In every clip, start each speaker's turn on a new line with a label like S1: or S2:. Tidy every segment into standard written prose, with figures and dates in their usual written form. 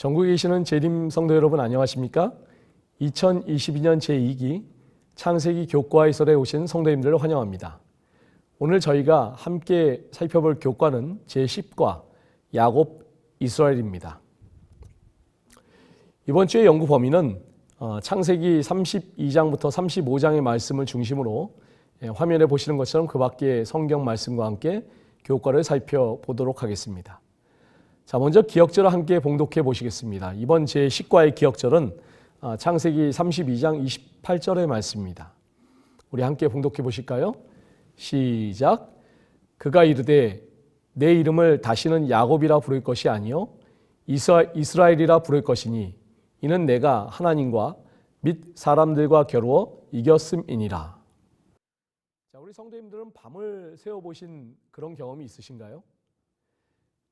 S1: 전국에 계시는 재림 성도 여러분 안녕하십니까? 2022년 제2기 창세기 교과의설에 오신 성도님들을 환영합니다. 오늘 저희가 함께 살펴볼 교과는 제10과 야곱 이스라엘입니다. 이번 주의 연구 범위는 창세기 32장부터 35장의 말씀을 중심으로 화면에 보시는 것처럼 그 밖의 성경 말씀과 함께 교과를 살펴보도록 하겠습니다. 자, 먼저 기억절을 함께 봉독해 보시겠습니다. 이번 제10과의 기억절은 창세기 32장 28절의 말씀입니다. 우리 함께 봉독해 보실까요? 시작. 그가 이르되 내 이름을 다시는 야곱이라 부를 것이 아니요 이스라엘이라 부를 것이니 이는 내가 하나님과 및 사람들과 겨루어 이겼음이니라. 자, 우리 성도님들은 밤을 새워보신 그런 경험이 있으신가요?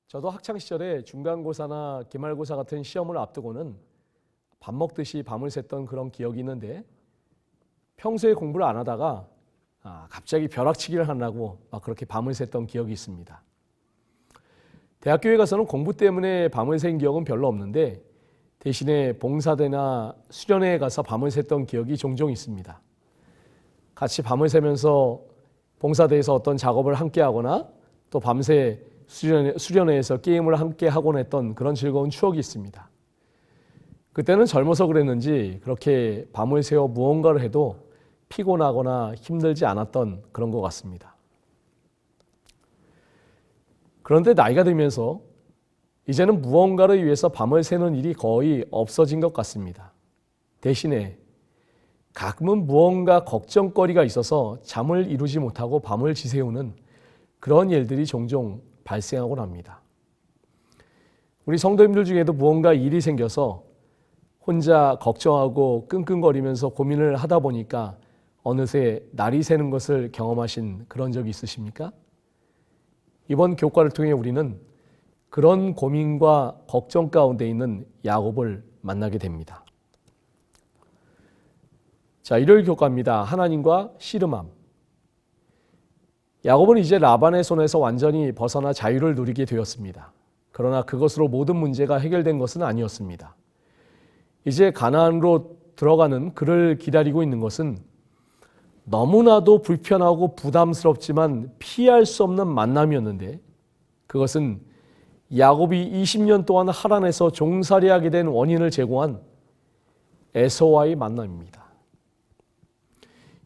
S1: 저도 학창시절에 중간고사나 기말고사 같은 시험을 앞두고는 밥 먹듯이 밤을 샜던 그런 기억이 있는데 평소에 공부를 안 하다가 갑자기 벼락치기를 하려고 막 그렇게 밤을 샜던 기억이 있습니다. 대학교에 가서는 공부 때문에 밤을 샌 기억은 별로 없는데 대신에 봉사대나 수련회에 가서 밤을 샜던 기억이 종종 있습니다. 같이 밤을 새면서 봉사대에서 어떤 작업을 함께 하거나 또 밤새 수련회에서 게임을 함께 하곤 했던 그런 즐거운 추억이 있습니다. 그때는 젊어서 그랬는지 그렇게 밤을 새워 무언가를 해도 피곤하거나 힘들지 않았던 그런 것 같습니다. 그런데 나이가 들면서 이제는 무언가를 위해서 밤을 새는 일이 거의 없어진 것 같습니다. 대신에 가끔은 무언가 걱정거리가 있어서 잠을 이루지 못하고 밤을 지새우는 그런 일들이 종종 발생하곤 합니다. 우리 성도님들 중에도 무언가 일이 생겨서 혼자 걱정하고 끙끙거리면서 고민을 하다 보니까 어느새 날이 새는 것을 경험하신 그런 적이 있으십니까? 이번 교과를 통해 우리는 그런 고민과 걱정 가운데 있는 야곱을 만나게 됩니다. 자, 일요일 교과입니다. 하나님과 씨름함. 야곱은 이제 라반의 손에서 완전히 벗어나 자유를 누리게 되었습니다. 그러나 그것으로 모든 문제가 해결된 것은 아니었습니다. 이제 가나안으로 들어가는 그를 기다리고 있는 것은 너무나도 불편하고 부담스럽지만 피할 수 없는 만남이었는데 그것은 야곱이 20년 동안 하란에서 종살이하게 된 원인을 제공한 에서와의 만남입니다.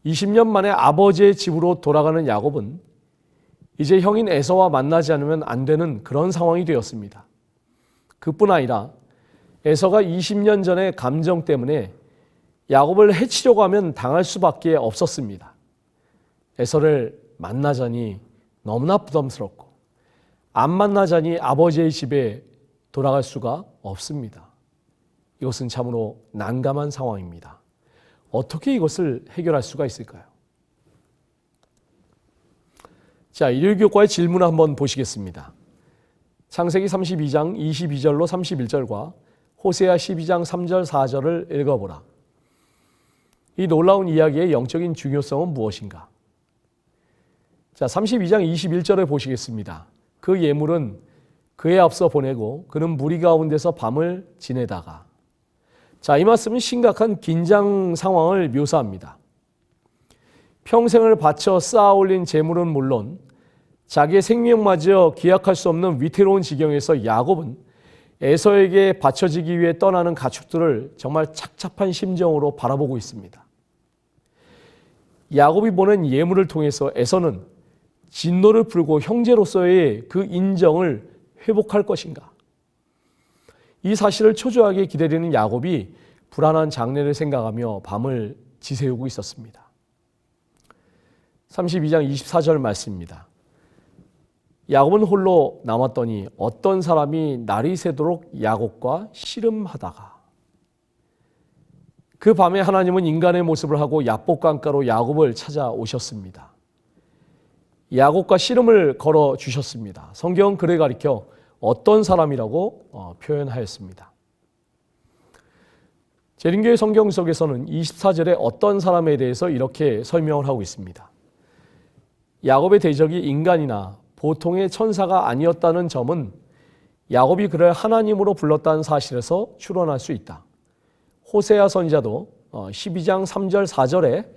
S1: 20년 만에 아버지의 집으로 돌아가는 야곱은 이제 형인 에서와 만나지 않으면 안 되는 그런 상황이 되었습니다. 그뿐 아니라 에서가 20년 전의 감정 때문에 야곱을 해치려고 하면 당할 수밖에 없었습니다. 에서를 만나자니 너무나 부담스럽고 안 만나자니 아버지의 집에 돌아갈 수가 없습니다. 이것은 참으로 난감한 상황입니다. 어떻게 이것을 해결할 수가 있을까요? 자, 일요일 교과의 질문을 한번 보시겠습니다. 창세기 32장 22절로 31절과 호세아 12장 3절 4절을 읽어보라. 이 놀라운 이야기의 영적인 중요성은 무엇인가? 자, 32장 21절을 보시겠습니다. 그 예물은 그에 앞서 보내고 그는 무리 가운데서 밤을 지내다가. 자, 이 말씀은 심각한 긴장 상황을 묘사합니다. 평생을 바쳐 쌓아 올린 재물은 물론 자기의 생명마저 기약할 수 없는 위태로운 지경에서 야곱은 에서에게 바쳐지기 위해 떠나는 가축들을 정말 착잡한 심정으로 바라보고 있습니다. 야곱이 보낸 예물을 통해서 에서는 진노를 풀고 형제로서의 그 인정을 회복할 것인가? 이 사실을 초조하게 기다리는 야곱이 불안한 장래를 생각하며 밤을 지새우고 있었습니다. 32장 24절 말씀입니다. 야곱은 홀로 남았더니 어떤 사람이 날이 새도록 야곱과 씨름하다가. 그 밤에 하나님은 인간의 모습을 하고 야복강가로 야곱을 찾아오셨습니다. 야곱과 씨름을 걸어주셨습니다. 성경은 그를 가리켜 어떤 사람이라고 표현하였습니다. 재림교회 성경 속에서는 24절에 어떤 사람에 대해서 이렇게 설명을 하고 있습니다. 야곱의 대적이 인간이나 보통의 천사가 아니었다는 점은 야곱이 그를 하나님으로 불렀다는 사실에서 추론할 수 있다. 호세아 선지자도 12장 3절 4절에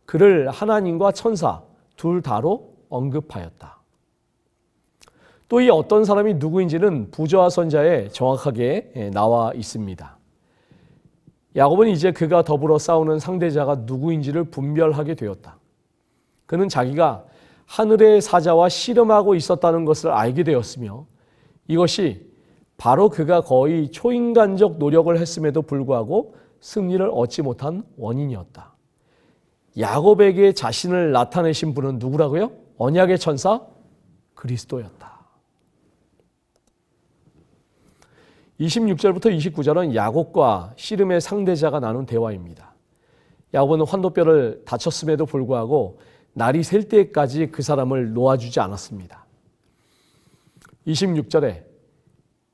S1: 그를 하나님과 천사 둘 다로 언급하였다. 또 이 어떤 사람이 누구인지는 부조화 선지자에 정확하게 나와 있습니다. 야곱은 이제 그가 더불어 싸우는 상대자가 누구인지를 분별하게 되었다. 그는 자기가 하늘의 사자와 씨름하고 있었다는 것을 알게 되었으며 이것이 바로 그가 거의 초인간적 노력을 했음에도 불구하고 승리를 얻지 못한 원인이었다. 야곱에게 자신을 나타내신 분은 누구라고요? 언약의 천사 그리스도였다. 26절부터 29절은 야곱과 씨름의 상대자가 나눈 대화입니다. 야곱은 환도뼈를 다쳤음에도 불구하고 날이 셀 때까지 그 사람을 놓아주지 않았습니다. 26절에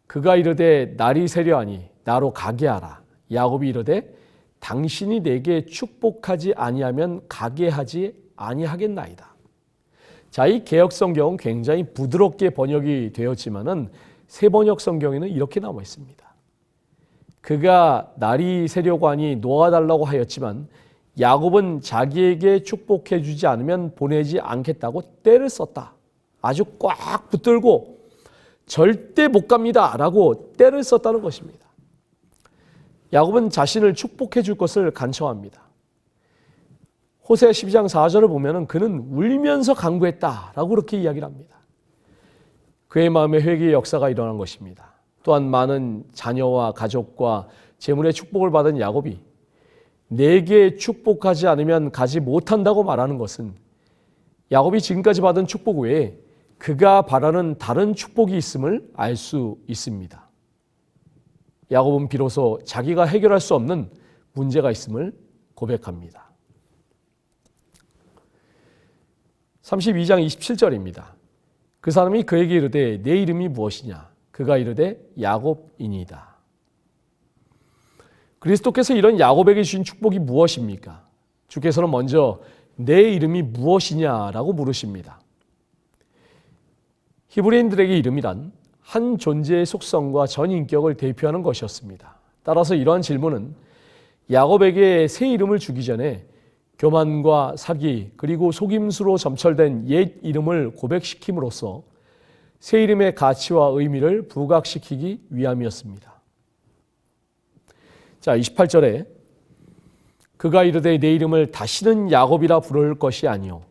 S1: 그가 이르되 날이 세려하니 나로 가게 하라. 야곱이 이르되 당신이 내게 축복하지 아니하면 가게 하지 아니하겠나이다. 자, 이 개역 성경은 굉장히 부드럽게 번역이 되었지만은 세번역 성경에는 이렇게 나와 있습니다. 그가 날이 세려고 하니 놓아달라고 하였지만 야곱은 자기에게 축복해 주지 않으면 보내지 않겠다고 때를 썼다. 아주 꽉 붙들고 절대 못 갑니다 라고 때를 썼다는 것입니다. 야곱은 자신을 축복해 줄 것을 간청합니다. 호세아 12장 4절을 보면 그는 울면서 간구했다라고 그렇게 이야기를 합니다. 그의 마음에 회개의 역사가 일어난 것입니다. 또한 많은 자녀와 가족과 재물의 축복을 받은 야곱이 내게 축복하지 않으면 가지 못한다고 말하는 것은 야곱이 지금까지 받은 축복 외에 그가 바라는 다른 축복이 있음을 알 수 있습니다. 야곱은 비로소 자기가 해결할 수 없는 문제가 있음을 고백합니다. 32장 27절입니다. 그 사람이 그에게 이르되 내 이름이 무엇이냐? 그가 이르되 야곱이니이다. 그리스도께서 이런 야곱에게 주신 축복이 무엇입니까? 주께서는 먼저 내 이름이 무엇이냐라고 물으십니다. 히브리인들에게 이름이란 한 존재의 속성과 전인격을 대표하는 것이었습니다. 따라서 이러한 질문은 야곱에게 새 이름을 주기 전에 교만과 사기 그리고 속임수로 점철된 옛 이름을 고백시킴으로써 새 이름의 가치와 의미를 부각시키기 위함이었습니다. 자, 28절에 그가 이르되 내 이름을 다시는 야곱이라 부를 것이 아니요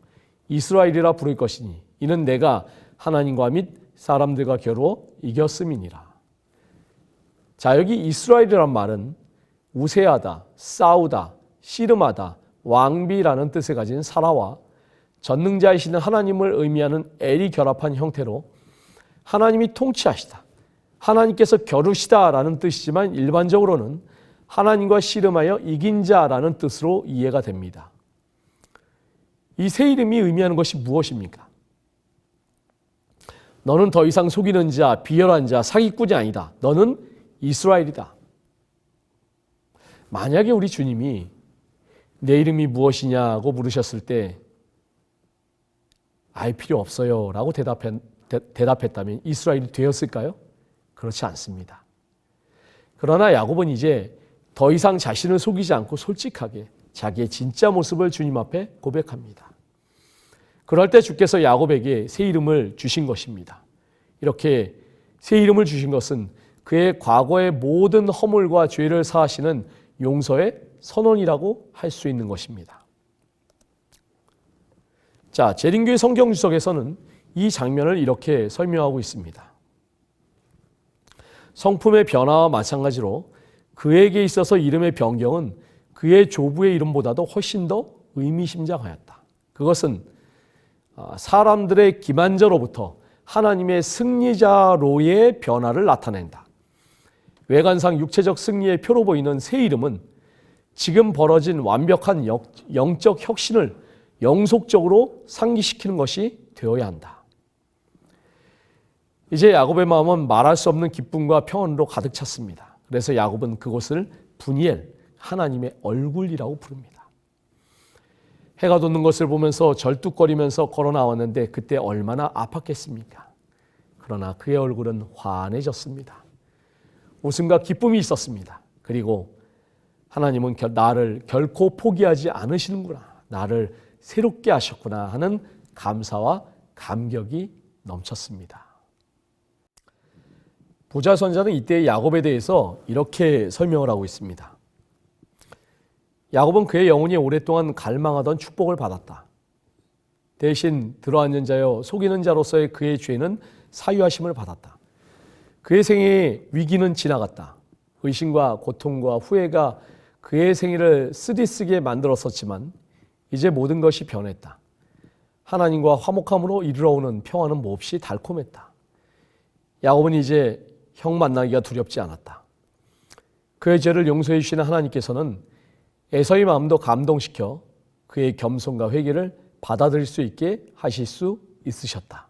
S1: 이스라엘이라 부를 것이니 이는 내가 하나님과 및 사람들과 겨루어 이겼음이니라. 자, 여기 이스라엘이란 말은 우세하다, 싸우다, 씨름하다, 왕비라는 뜻을 가진 사라와 전능자이신 하나님을 의미하는 엘이 결합한 형태로 하나님이 통치하시다, 하나님께서 겨루시다라는 뜻이지만 일반적으로는 하나님과 씨름하여 이긴 자라는 뜻으로 이해가 됩니다. 이 새 이름이 의미하는 것이 무엇입니까? 너는 더 이상 속이는 자, 비열한 자, 사기꾼이 아니다. 너는 이스라엘이다. 만약에 우리 주님이 내 이름이 무엇이냐고 물으셨을 때 알 필요 없어요 라고 대답했다면 이스라엘이 되었을까요? 그렇지 않습니다. 그러나 야곱은 이제 더 이상 자신을 속이지 않고 솔직하게 자기의 진짜 모습을 주님 앞에 고백합니다. 그럴 때 주께서 야곱에게 새 이름을 주신 것입니다. 이렇게 새 이름을 주신 것은 그의 과거의 모든 허물과 죄를 사하시는 용서의 선언이라고 할 수 있는 것입니다. 자, 재림교회 성경주석에서는 이 장면을 이렇게 설명하고 있습니다. 성품의 변화와 마찬가지로 그에게 있어서 이름의 변경은 그의 조부의 이름보다도 훨씬 더 의미심장하였다. 그것은 사람들의 기만자로부터 하나님의 승리자로의 변화를 나타낸다. 외관상 육체적 승리의 표로 보이는 새 이름은 지금 벌어진 완벽한 영적 혁신을 영속적으로 상기시키는 것이 되어야 한다. 이제 야곱의 마음은 말할 수 없는 기쁨과 평안으로 가득 찼습니다. 그래서 야곱은 그곳을 분이엘, 하나님의 얼굴이라고 부릅니다. 해가 돋는 것을 보면서 절뚝거리면서 걸어 나왔는데 그때 얼마나 아팠겠습니까? 그러나 그의 얼굴은 환해졌습니다. 웃음과 기쁨이 있었습니다. 그리고 하나님은 나를 결코 포기하지 않으시는구나, 나를 새롭게 하셨구나 하는 감사와 감격이 넘쳤습니다. 부자 선자는 이때 야곱에 대해서 이렇게 설명을 하고 있습니다. 야곱은 그의 영혼이 오랫동안 갈망하던 축복을 받았다. 대신 들어앉는 자여 속이는 자로서의 그의 죄는 사유하심을 받았다. 그의 생애의 위기는 지나갔다. 의심과 고통과 후회가 그의 생애를 쓰디쓰게 만들었었지만 이제 모든 것이 변했다. 하나님과 화목함으로 이르러오는 평화는 몹시 달콤했다. 야곱은 이제 형 만나기가 두렵지 않았다. 그의 죄를 용서해 주시는 하나님께서는 에서의 마음도 감동시켜 그의 겸손과 회개를 받아들일 수 있게 하실 수 있으셨다.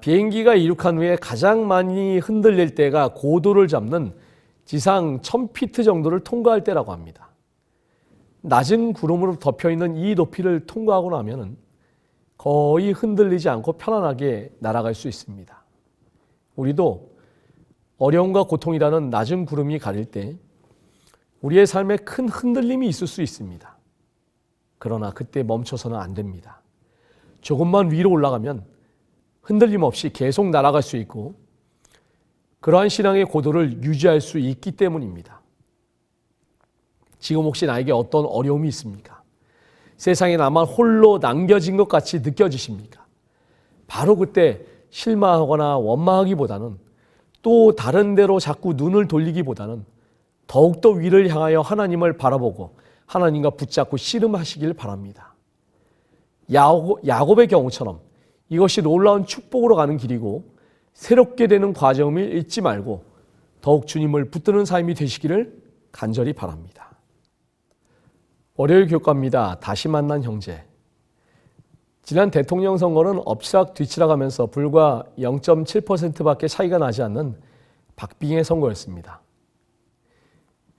S1: 비행기가 이륙한 후에 가장 많이 흔들릴 때가 고도를 잡는 지상 1000피트 정도를 통과할 때라고 합니다. 낮은 구름으로 덮여있는 이 높이를 통과하고 나면 거의 흔들리지 않고 편안하게 날아갈 수 있습니다. 우리도 어려움과 고통이라는 낮은 구름이 가릴 때 우리의 삶에 큰 흔들림이 있을 수 있습니다. 그러나 그때 멈춰서는 안 됩니다. 조금만 위로 올라가면 흔들림 없이 계속 날아갈 수 있고 그러한 신앙의 고도를 유지할 수 있기 때문입니다. 지금 혹시 나에게 어떤 어려움이 있습니까? 세상에 나만 홀로 남겨진 것 같이 느껴지십니까? 바로 그때 실망하거나 원망하기보다는 또 다른 데로 자꾸 눈을 돌리기보다는 더욱더 위를 향하여 하나님을 바라보고 하나님과 붙잡고 씨름하시길 바랍니다. 야곱의 경우처럼 이것이 놀라운 축복으로 가는 길이고 새롭게 되는 과정을 잊지 말고 더욱 주님을 붙드는 삶이 되시기를 간절히 바랍니다. 월요일 교과입니다. 다시 만난 형제. 지난 대통령 선거는 엎치락 뒤치락 하면서 불과 0.7%밖에 차이가 나지 않는 박빙의 선거였습니다.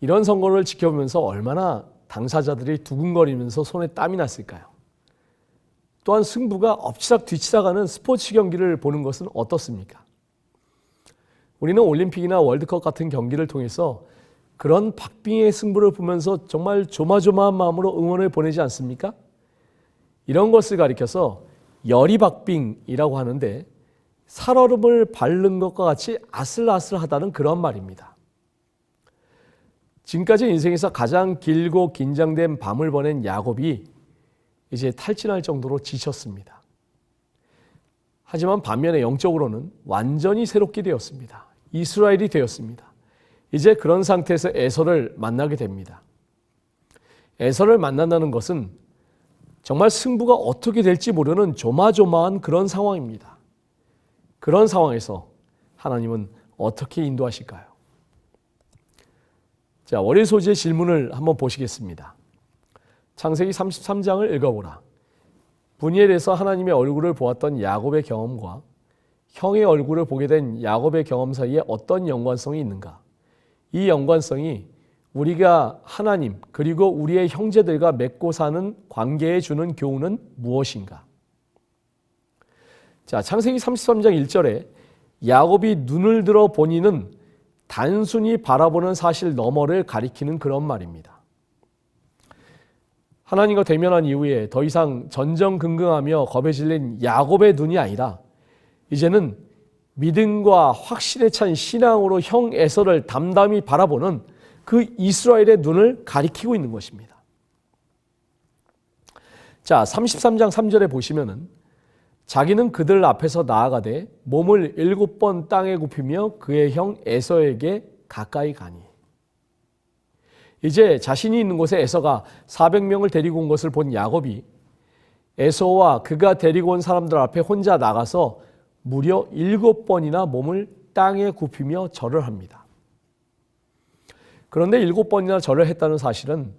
S1: 이런 선거를 지켜보면서 얼마나 당사자들이 두근거리면서 손에 땀이 났을까요? 또한 승부가 엎치락 뒤치락 하는 스포츠 경기를 보는 것은 어떻습니까? 우리는 올림픽이나 월드컵 같은 경기를 통해서 그런 박빙의 승부를 보면서 정말 조마조마한 마음으로 응원을 보내지 않습니까? 이런 것을 가리켜서 열이박빙이라고 하는데 살얼음을 바른 것과 같이 아슬아슬하다는 그런 말입니다. 지금까지 인생에서 가장 길고 긴장된 밤을 보낸 야곱이 이제 탈진할 정도로 지쳤습니다. 하지만 반면에 영적으로는 완전히 새롭게 되었습니다. 이스라엘이 되었습니다. 이제 그런 상태에서 에서를 만나게 됩니다. 에서를 만난다는 것은 정말 승부가 어떻게 될지 모르는 조마조마한 그런 상황입니다. 그런 상황에서 하나님은 어떻게 인도하실까요? 자, 월요일 소지의 질문을 한번 보시겠습니다. 창세기 33장을 읽어보라. 분이엘에서 하나님의 얼굴을 보았던 야곱의 경험과 형의 얼굴을 보게 된 야곱의 경험 사이에 어떤 연관성이 있는가? 이 연관성이 우리가 하나님 그리고 우리의 형제들과 맺고 사는 관계에 주는 교훈은 무엇인가? 자, 창세기 33장 1절에 야곱이 눈을 들어 보니는 단순히 바라보는 사실 너머를 가리키는 그런 말입니다. 하나님과 대면한 이후에 더 이상 전전긍긍하며 겁에 질린 야곱의 눈이 아니라 이제는 믿음과 확신에 찬 신앙으로 형 에서를 담담히 바라보는 그 이스라엘의 눈을 가리키고 있는 것입니다. 자, 33장 3절에 보시면은 자기는 그들 앞에서 나아가되 몸을 7번 땅에 굽히며 그의 형 에서에게 가까이 가니. 이제 자신이 있는 곳에 에서가 400명을 데리고 온 것을 본 야곱이 에서와 그가 데리고 온 사람들 앞에 혼자 나가서 무려 7번이나 몸을 땅에 굽히며 절을 합니다. 그런데 7번이나 절을 했다는 사실은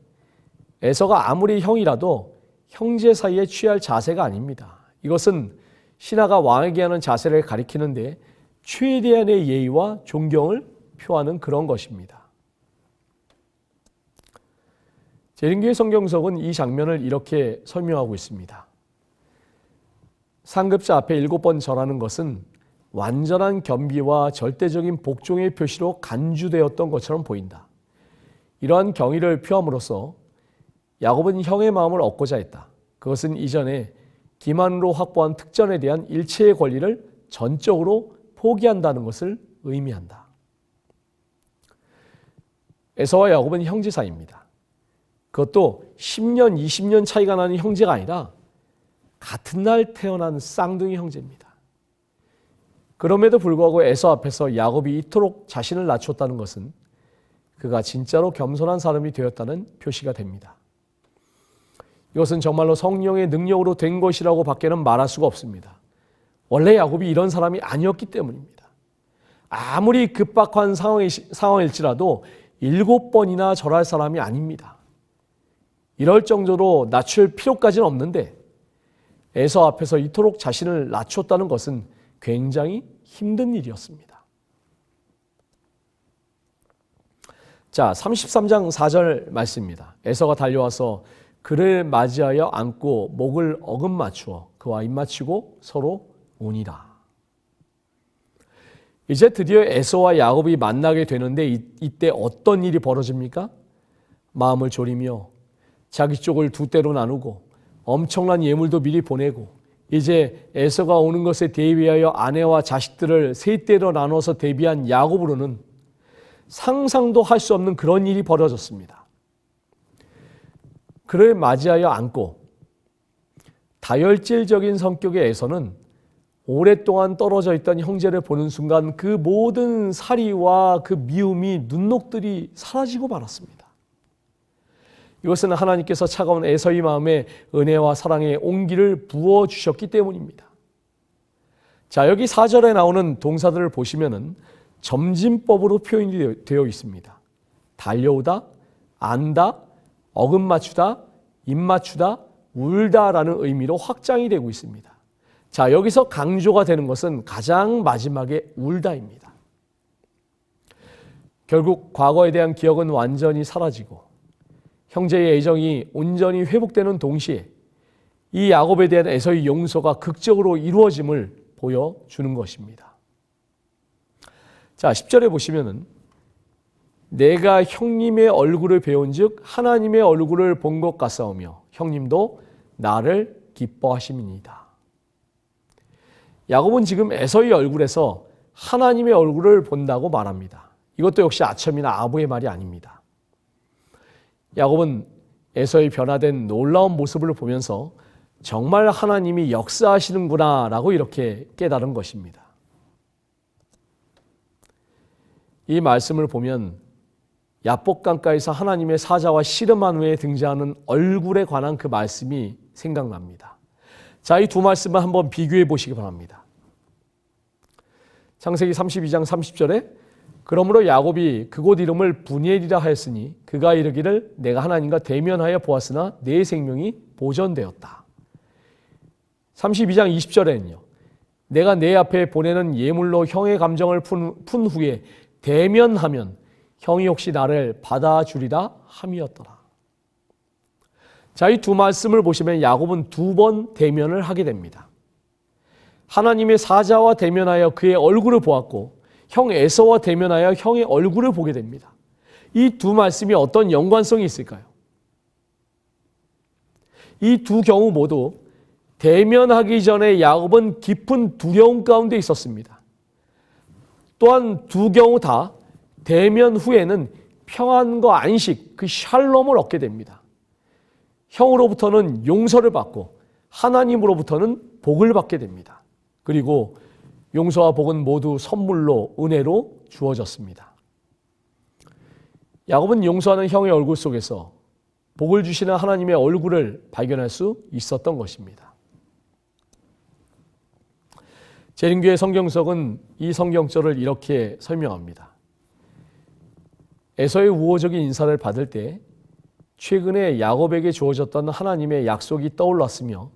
S1: 에서가 아무리 형이라도 형제 사이에 취할 자세가 아닙니다. 이것은 신하가 왕에게 하는 자세를 가리키는데 최대한의 예의와 존경을 표하는 그런 것입니다. 재림교회 성경석은 이 장면을 이렇게 설명하고 있습니다. 상급자 앞에 7번 절하는 것은 완전한 겸비와 절대적인 복종의 표시로 간주되었던 것처럼 보인다. 이러한 경의를 표함으로써 야곱은 형의 마음을 얻고자 했다. 그것은 이전에 기만으로 확보한 특전에 대한 일체의 권리를 전적으로 포기한다는 것을 의미한다. 에서와 야곱은 형제 사이입니다. 그것도 10년, 20년 차이가 나는 형제가 아니라 같은 날 태어난 쌍둥이 형제입니다. 그럼에도 불구하고 에서 앞에서 야곱이 이토록 자신을 낮췄다는 것은 그가 진짜로 겸손한 사람이 되었다는 표시가 됩니다. 이것은 정말로 성령의 능력으로 된 것이라고 밖에는 말할 수가 없습니다. 원래 야곱이 이런 사람이 아니었기 때문입니다. 아무리 급박한 상황일지라도 7번이나 절할 사람이 아닙니다. 이럴 정도로 낮출 필요까지는 없는데 에서 앞에서 이토록 자신을 낮췄다는 것은 굉장히 힘든 일이었습니다. 자, 33장 4절 말씀입니다. 에서가 달려와서 그를 맞이하여 안고 목을 어금맞추어 그와 입맞추고 서로 우니라. 이제 드디어 에서와 야곱이 만나게 되는데 이때 어떤 일이 벌어집니까? 마음을 졸이며 자기 쪽을 두 때로 나누고 엄청난 예물도 미리 보내고 이제 에서가 오는 것에 대비하여 아내와 자식들을 세 때로 나눠서 대비한 야곱으로는 상상도 할 수 없는 그런 일이 벌어졌습니다. 그를 맞이하여 안고 다혈질적인 성격의 에서는 오랫동안 떨어져 있던 형제를 보는 순간 그 모든 살이와 그 미움이 눈녹들이 사라지고 말았습니다. 이것은 하나님께서 차가운 에서의 마음에 은혜와 사랑의 온기를 부어주셨기 때문입니다. 자, 여기 4절에 나오는 동사들을 보시면은 점진법으로 표현이 되어 있습니다. 달려오다, 안다, 어금맞추다, 입맞추다, 울다라는 의미로 확장이 되고 있습니다. 자, 여기서 강조가 되는 것은 가장 마지막에 울다입니다. 결국 과거에 대한 기억은 완전히 사라지고 형제의 애정이 온전히 회복되는 동시에 이 야곱에 대한 에서의 용서가 극적으로 이루어짐을 보여주는 것입니다. 자, 10절에 보시면은 내가 형님의 얼굴을 배운즉 하나님의 얼굴을 본 것 같사오며 형님도 나를 기뻐하심이니이다. 야곱은 지금 에서의 얼굴에서 하나님의 얼굴을 본다고 말합니다. 이것도 역시 아첨이나 아부의 말이 아닙니다. 야곱은 에서의 변화된 놀라운 모습을 보면서 정말 하나님이 역사하시는구나 라고 이렇게 깨달은 것입니다. 이 말씀을 보면 야복강가에서 하나님의 사자와 씨름한 후에 등장하는 얼굴에 관한 그 말씀이 생각납니다. 자, 이 두 말씀을 한번 비교해 보시기 바랍니다. 창세기 32장 30절에 그러므로 야곱이 그곳 이름을 분이엘이라 하였으니 그가 이르기를 내가 하나님과 대면하여 보았으나 내 생명이 보존되었다. 32장 20절에는요. 내가 내 앞에 보내는 예물로 형의 감정을 푼 후에 대면하면 형이 혹시 나를 받아주리라 함이었더라. 자, 이 두 말씀을 보시면 야곱은 2번 대면을 하게 됩니다. 하나님의 사자와 대면하여 그의 얼굴을 보았고 형 에서와 대면하여 형의 얼굴을 보게 됩니다. 이 두 말씀이 어떤 연관성이 있을까요? 이 두 경우 모두 대면하기 전에 야곱은 깊은 두려움 가운데 있었습니다. 또한 두 경우 다 대면 후에는 평안과 안식, 그 샬롬을 얻게 됩니다. 형으로부터는 용서를 받고 하나님으로부터는 복을 받게 됩니다. 그리고 용서와 복은 모두 선물로 은혜로 주어졌습니다. 야곱은 용서하는 형의 얼굴 속에서 복을 주시는 하나님의 얼굴을 발견할 수 있었던 것입니다. 재림교회 성경석은 이 성경절을 이렇게 설명합니다. 에서의 우호적인 인사를 받을 때 최근에 야곱에게 주어졌던 하나님의 약속이 떠올랐으며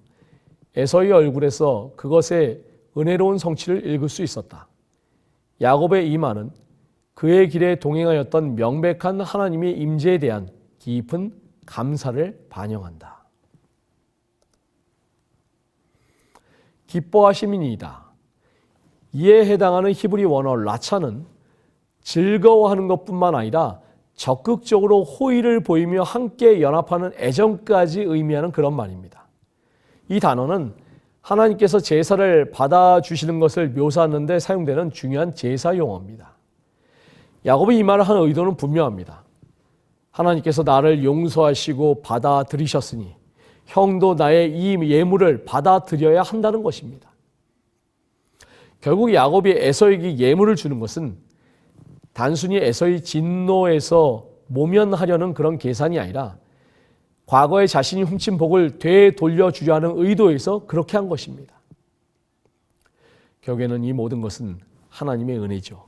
S1: 에서의 얼굴에서 그것의 은혜로운 성취를 읽을 수 있었다. 야곱의 이 말은 그의 길에 동행하였던 명백한 하나님의 임재에 대한 깊은 감사를 반영한다. 기뻐하심이니이다. 이에 해당하는 히브리 원어 라차는 즐거워하는 것뿐만 아니라 적극적으로 호의를 보이며 함께 연합하는 애정까지 의미하는 그런 말입니다. 이 단어는 하나님께서 제사를 받아주시는 것을 묘사하는 데 사용되는 중요한 제사 용어입니다. 야곱이 이 말을 한 의도는 분명합니다. 하나님께서 나를 용서하시고 받아들이셨으니 형도 나의 이 예물을 받아들여야 한다는 것입니다. 결국 야곱이 에서에게 예물을 주는 것은 단순히 에서의 진노에서 모면하려는 그런 계산이 아니라 과거에 자신이 훔친 복을 되돌려주려 하는 의도에서 그렇게 한 것입니다. 결국에는 이 모든 것은 하나님의 은혜죠.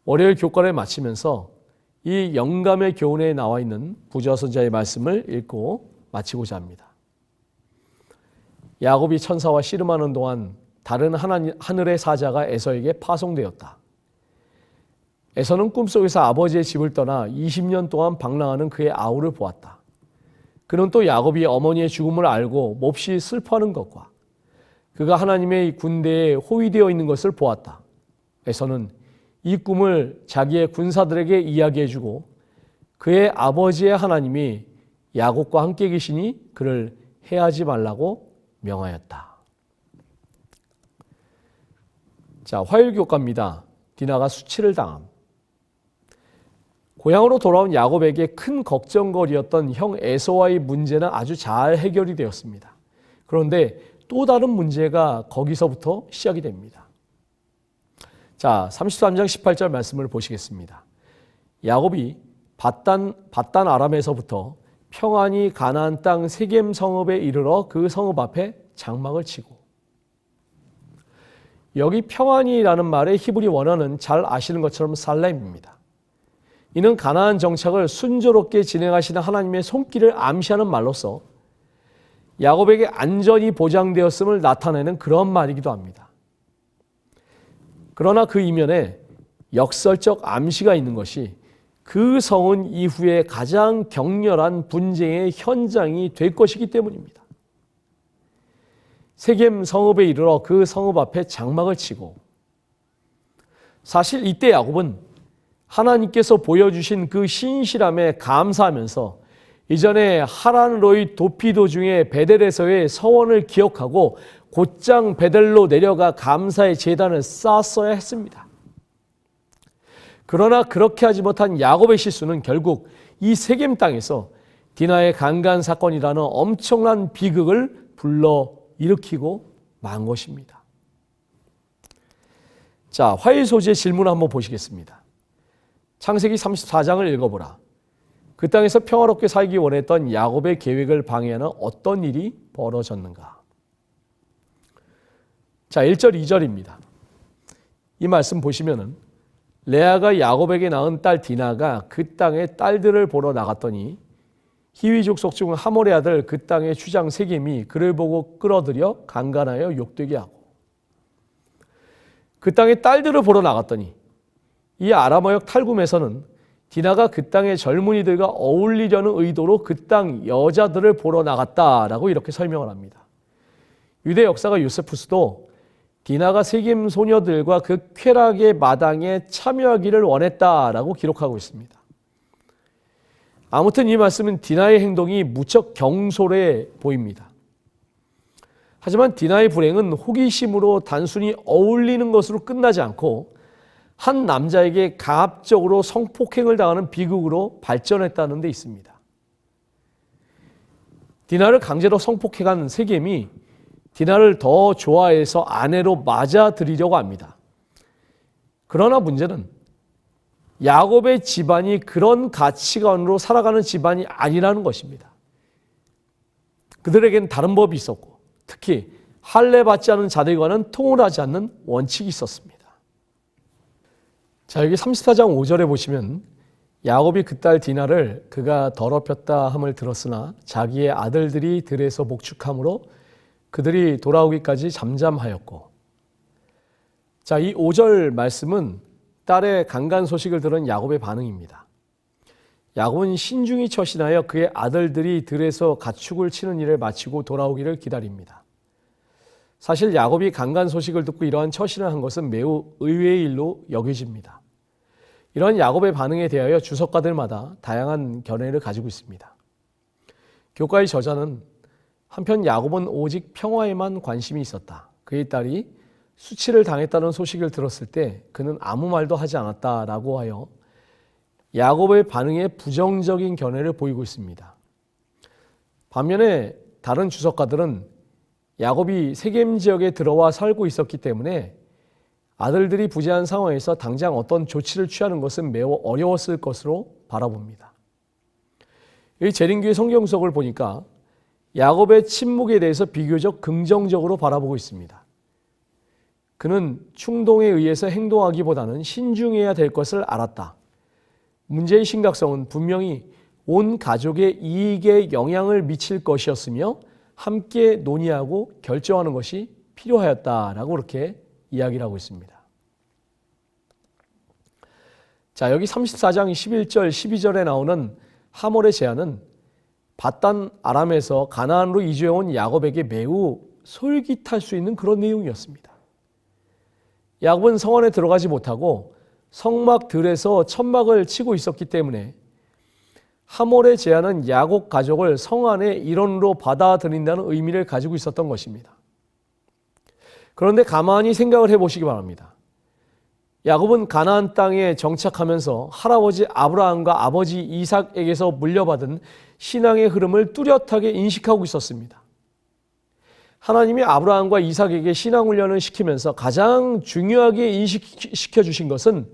S1: 월요일 교과를 마치면서 이 영감의 교훈에 나와 있는 부자선자의 말씀을 읽고 마치고자 합니다. 야곱이 천사와 씨름하는 동안 다른 하늘의 사자가 에서에게 파송되었다. 에서는 꿈속에서 아버지의 집을 떠나 20년 동안 방랑하는 그의 아우를 보았다. 그는 또 야곱이 어머니의 죽음을 알고 몹시 슬퍼하는 것과 그가 하나님의 군대에 호위되어 있는 것을 보았다. 에서는 이 꿈을 자기의 군사들에게 이야기해주고 그의 아버지의 하나님이 야곱과 함께 계시니 그를 해하지 말라고 명하였다. 자, 화요일 교과입니다. 디나가 수치를 당함. 고향으로 돌아온 야곱에게 큰 걱정거리였던 형 에서와의 문제는 아주 잘 해결이 되었습니다. 그런데 또 다른 문제가 거기서부터 시작이 됩니다. 자, 33장 18절 말씀을 보시겠습니다. 야곱이 밧단 아람에서부터 평안히 가나안 땅 세겜 성읍에 이르러 그 성읍 앞에 장막을 치고. 여기 평안이라는 말의 히브리 원어는 잘 아시는 것처럼 살렘입니다. 이는 가나안 정착을 순조롭게 진행하시는 하나님의 손길을 암시하는 말로서 야곱에게 안전이 보장되었음을 나타내는 그런 말이기도 합니다. 그러나 그 이면에 역설적 암시가 있는 것이 그 성은 이후에 가장 격렬한 분쟁의 현장이 될 것이기 때문입니다. 세겜 성읍에 이르러 그 성읍 앞에 장막을 치고, 사실 이때 야곱은 하나님께서 보여주신 그 신실함에 감사하면서 이전에 하란으로의 도피도 중에 베델에서의 서원을 기억하고 곧장 베델로 내려가 감사의 제단을 쌓았어야 했습니다. 그러나 그렇게 하지 못한 야곱의 실수는 결국 이 세겜 땅에서 디나의 강간 사건이라는 엄청난 비극을 불러 일으키고 만 것입니다. 자, 화요일 소재의 질문을 한번 보시겠습니다. 창세기 34장을 읽어보라. 그 땅에서 평화롭게 살기 원했던 야곱의 계획을 방해하는 어떤 일이 벌어졌는가? 자, 1절, 2절입니다. 이 말씀 보시면은 레아가 야곱에게 낳은 딸 디나가 그 땅에 딸들을 보러 나갔더니 히위 족속 중 하몰의 아들 그 땅의 주장 세겜이 그를 보고 끌어들여 강간하여 욕되게 하고, 그 땅에 딸들을 보러 나갔더니 이 아람어역 탈굼에서는 디나가 그 땅의 젊은이들과 어울리려는 의도로 그 땅 여자들을 보러 나갔다라고 이렇게 설명을 합니다. 유대 역사가 요세푸스도 디나가 세겜 소녀들과 그 쾌락의 마당에 참여하기를 원했다라고 기록하고 있습니다. 아무튼 이 말씀은 디나의 행동이 무척 경솔해 보입니다. 하지만 디나의 불행은 호기심으로 단순히 어울리는 것으로 끝나지 않고 한 남자에게 가압적으로 성폭행을 당하는 비극으로 발전했다는 데 있습니다. 디나를 강제로 성폭행한 세겜이 디나를 더 좋아해서 아내로 맞아들이려고 합니다. 그러나 문제는 야곱의 집안이 그런 가치관으로 살아가는 집안이 아니라는 것입니다. 그들에게는 다른 법이 있었고, 특히 할례받지 않은 자들과는 통혼하지 않는 원칙이 있었습니다. 자, 여기 34장 5절에 보시면 야곱이 그 딸 디나를 그가 더럽혔다 함을 들었으나 자기의 아들들이 들에서 목축함으로 그들이 돌아오기까지 잠잠하였고. 자, 이 5절 말씀은 딸의 강간 소식을 들은 야곱의 반응입니다. 야곱은 신중히 처신하여 그의 아들들이 들에서 가축을 치는 일을 마치고 돌아오기를 기다립니다. 사실 야곱이 강간 소식을 듣고 이러한 처신을 한 것은 매우 의외의 일로 여겨집니다. 이러한 야곱의 반응에 대하여 주석가들마다 다양한 견해를 가지고 있습니다. 교과의 저자는 한편 야곱은 오직 평화에만 관심이 있었다. 그의 딸이 수치를 당했다는 소식을 들었을 때 그는 아무 말도 하지 않았다라고 하여 야곱의 반응에 부정적인 견해를 보이고 있습니다. 반면에 다른 주석가들은 야곱이 세겜 지역에 들어와 살고 있었기 때문에 아들들이 부재한 상황에서 당장 어떤 조치를 취하는 것은 매우 어려웠을 것으로 바라봅니다. 이 재림교의 성경석을 보니까 야곱의 침묵에 대해서 비교적 긍정적으로 바라보고 있습니다. 그는 충동에 의해서 행동하기보다는 신중해야 될 것을 알았다. 문제의 심각성은 분명히 온 가족의 이익에 영향을 미칠 것이었으며 함께 논의하고 결정하는 것이 필요하였다라고 그렇게 이야기를 하고 있습니다. 자, 여기 34장 11절, 12절에 나오는 하몰의 제안은 밧단 아람에서 가나안으로 이주해온 야곱에게 매우 솔깃할 수 있는 그런 내용이었습니다. 야곱은 성 안에 들어가지 못하고 성막 들에서 천막을 치고 있었기 때문에 하몰의 제안은 야곱 가족을 성 안의 일원으로 받아들인다는 의미를 가지고 있었던 것입니다. 그런데 가만히 생각을 해보시기 바랍니다. 야곱은 가나안 땅에 정착하면서 할아버지 아브라함과 아버지 이삭에게서 물려받은 신앙의 흐름을 뚜렷하게 인식하고 있었습니다. 하나님이 아브라함과 이삭에게 신앙훈련을 시키면서 가장 중요하게 인식시켜 주신 것은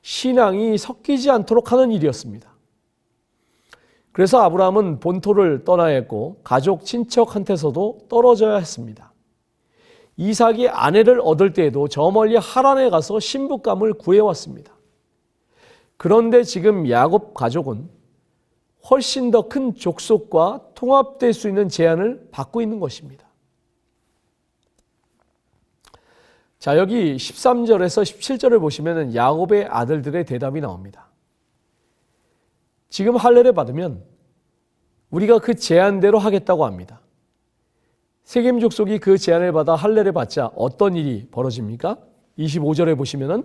S1: 신앙이 섞이지 않도록 하는 일이었습니다. 그래서 아브라함은 본토를 떠나야 했고 가족 친척한테서도 떨어져야 했습니다. 이삭이 아내를 얻을 때에도 저 멀리 하란에 가서 신부감을 구해왔습니다. 그런데 지금 야곱 가족은 훨씬 더 큰 족속과 통합될 수 있는 제안을 받고 있는 것입니다. 자, 여기 13절에서 17절을 보시면 야곱의 아들들의 대답이 나옵니다. 지금 할례를 받으면 우리가 그 제안대로 하겠다고 합니다. 세겜 족속이 그 제안을 받아 할례를 받자 어떤 일이 벌어집니까? 25절에 보시면은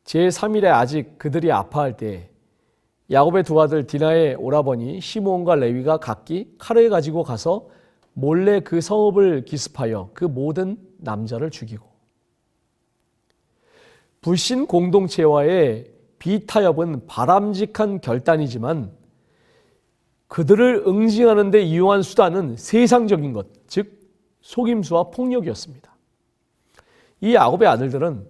S1: 제3일에 아직 그들이 아파할 때 야곱의 두 아들 디나의 오라버니 시므온과 레위가 각기 칼을 가지고 가서 몰래 그 성읍을 기습하여 그 모든 남자를 죽이고, 불신 공동체와의 비타협은 바람직한 결단이지만 그들을 응징하는 데 이용한 수단은 세상적인 것, 즉 속임수와 폭력이었습니다. 이 야곱의 아들들은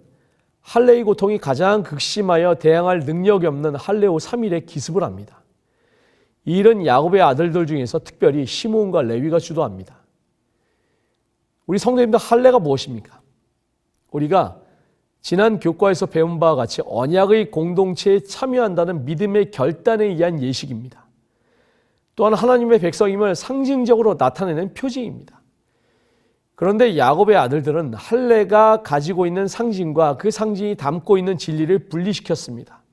S1: 할례의 고통이 가장 극심하여 대항할 능력이 없는 할례 후 3일에 기습을 합니다. 이 일은 야곱의 아들들 중에서 특별히 시므온과 레위가 주도합니다. 우리 성도님들, 할례가 무엇입니까? 우리가 지난 교과에서 배운 바와 같이 언약의 공동체에 참여한다는 믿음의 결단에 의한 예식입니다. 또한 하나님의 백성임을 상징적으로 나타내는 표징입니다. 그런데 야곱의 아들들은 할례가 가지고 있는 상징과 그 상징이 담고 있는 진리를 분리시켰습니다.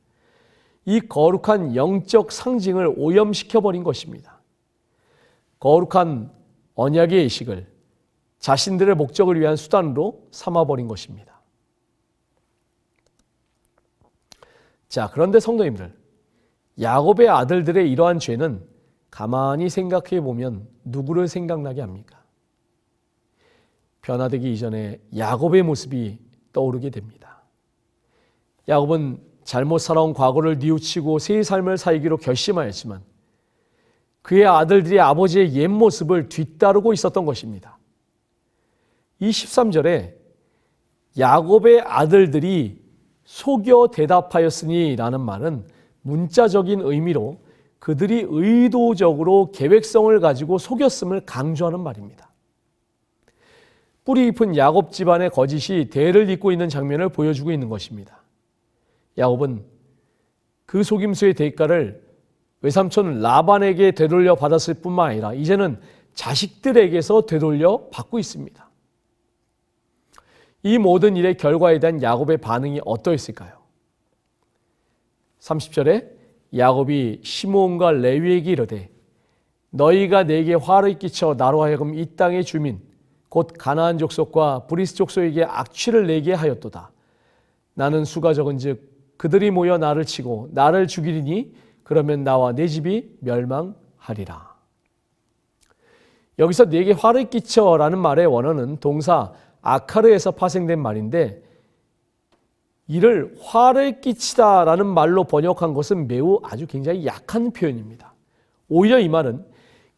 S1: 이 거룩한 영적 상징을 오염시켜버린 것입니다. 거룩한 언약의 예식을 자신들의 목적을 위한 수단으로 삼아버린 것입니다. 자, 그런데 성도님들, 야곱의 아들들의 이러한 죄는 가만히 생각해 보면 누구를 생각나게 합니까? 변화되기 이전에 야곱의 모습이 떠오르게 됩니다. 야곱은 잘못 살아온 과거를 뉘우치고 새 삶을 살기로 결심하였지만 그의 아들들이 아버지의 옛 모습을 뒤따르고 있었던 것입니다. 이 13절에 야곱의 아들들이 속여 대답하였으니 라는 말은 문자적인 의미로 그들이 의도적으로 계획성을 가지고 속였음을 강조하는 말입니다. 뿌리 깊은 야곱 집안의 거짓이 대를 잇고 있는 장면을 보여주고 있는 것입니다. 야곱은 그 속임수의 대가를 외삼촌 라반에게 되돌려 받았을 뿐만 아니라 이제는 자식들에게서 되돌려 받고 있습니다. 이 모든 일의 결과에 대한 야곱의 반응이 어떠했을까요? 30절에 야곱이 시므온과 레위에게 이르되 너희가 내게 화를 끼쳐 나로 하여금 이 땅의 주민 곧 가나안 족속과 브리스 족속에게 악취를 내게 하였도다. 나는 수가 적은즉 그들이 모여 나를 치고 나를 죽이리니 그러면 나와 내 집이 멸망하리라. 여기서 네게 화를 끼쳐라는 말의 원어는 동사 아카르에서 파생된 말인데, 이를 화를 끼치다라는 말로 번역한 것은 매우 아주 굉장히 약한 표현입니다. 오히려 이 말은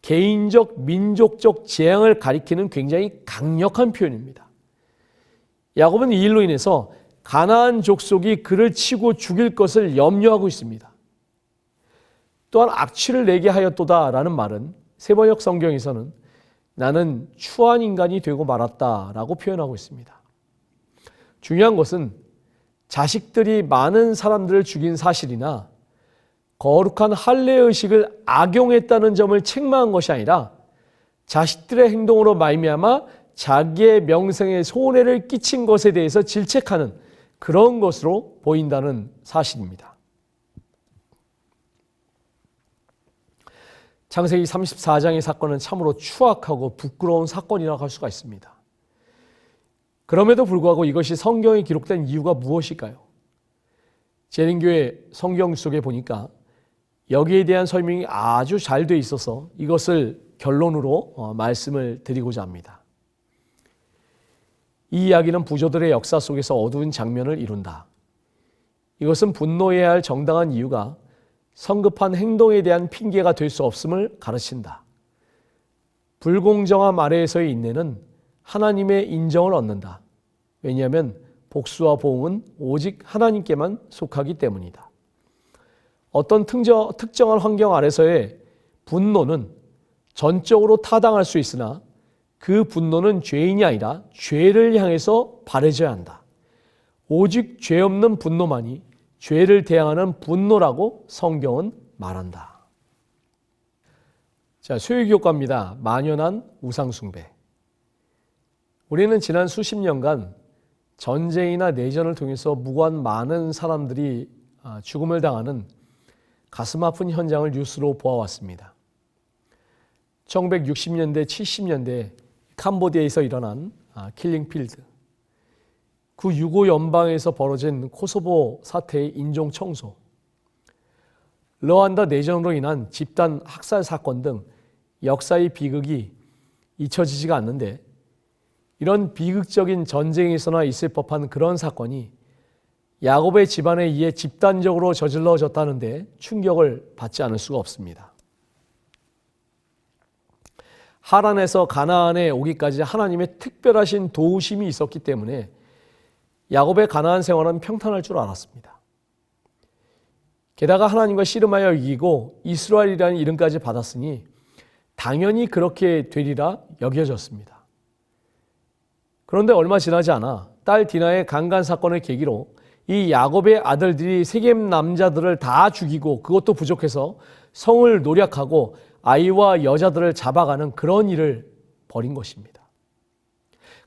S1: 개인적, 민족적 재앙을 가리키는 굉장히 강력한 표현입니다. 야곱은 이 일로 인해서 가나안 족속이 그를 치고 죽일 것을 염려하고 있습니다. 또한 악취를 내게 하였도다라는 말은 세번역 성경에서는 나는 추한 인간이 되고 말았다라고 표현하고 있습니다. 중요한 것은 자식들이 많은 사람들을 죽인 사실이나 거룩한 할례의식을 악용했다는 점을 책망한 것이 아니라 자식들의 행동으로 말미암아 자기의 명성에 손해를 끼친 것에 대해서 질책하는 그런 것으로 보인다는 사실입니다. 창세기 34장의 사건은 참으로 추악하고 부끄러운 사건이라고 할 수가 있습니다. 그럼에도 불구하고 이것이 성경에 기록된 이유가 무엇일까요? 재림교회 성경 속에 보니까 여기에 대한 설명이 아주 잘 돼 있어서 이것을 결론으로 말씀을 드리고자 합니다. 이 이야기는 부조들의 역사 속에서 어두운 장면을 이룬다. 이것은 분노해야 할 정당한 이유가 성급한 행동에 대한 핑계가 될 수 없음을 가르친다. 불공정함 아래에서의 인내는 하나님의 인정을 얻는다. 왜냐하면 복수와 보응은 오직 하나님께만 속하기 때문이다. 어떤 특정한 환경 아래서의 분노는 전적으로 타당할 수 있으나 그 분노는 죄인이 아니라 죄를 향해서 발해져야 한다. 오직 죄 없는 분노만이 죄를 대항하는 분노라고 성경은 말한다. 자, 수요일교과입니다. 만연한 우상숭배. 우리는 지난 수십 년간 전쟁이나 내전을 통해서 무고한 많은 사람들이 죽음을 당하는 가슴 아픈 현장을 뉴스로 보아왔습니다. 1960년대, 70년대 캄보디아에서 일어난 킬링필드, 그 유고 연방에서 벌어진 코소보 사태의 인종 청소, 르완다 내전으로 인한 집단 학살 사건 등 역사의 비극이 잊혀지지가 않는데, 이런 비극적인 전쟁에서나 있을 법한 그런 사건이 야곱의 집안에 의해 집단적으로 저질러졌다는데 충격을 받지 않을 수가 없습니다. 하란에서 가나안에 오기까지 하나님의 특별하신 도우심이 있었기 때문에 야곱의 가나안 생활은 평탄할 줄 알았습니다. 게다가 하나님과 씨름하여 이기고 이스라엘이라는 이름까지 받았으니 당연히 그렇게 되리라 여겨졌습니다. 그런데 얼마 지나지 않아 딸 디나의 강간 사건을 계기로 이 야곱의 아들들이 세겜 남자들을 다 죽이고 그것도 부족해서 성을 노략하고 아이와 여자들을 잡아가는 그런 일을 벌인 것입니다.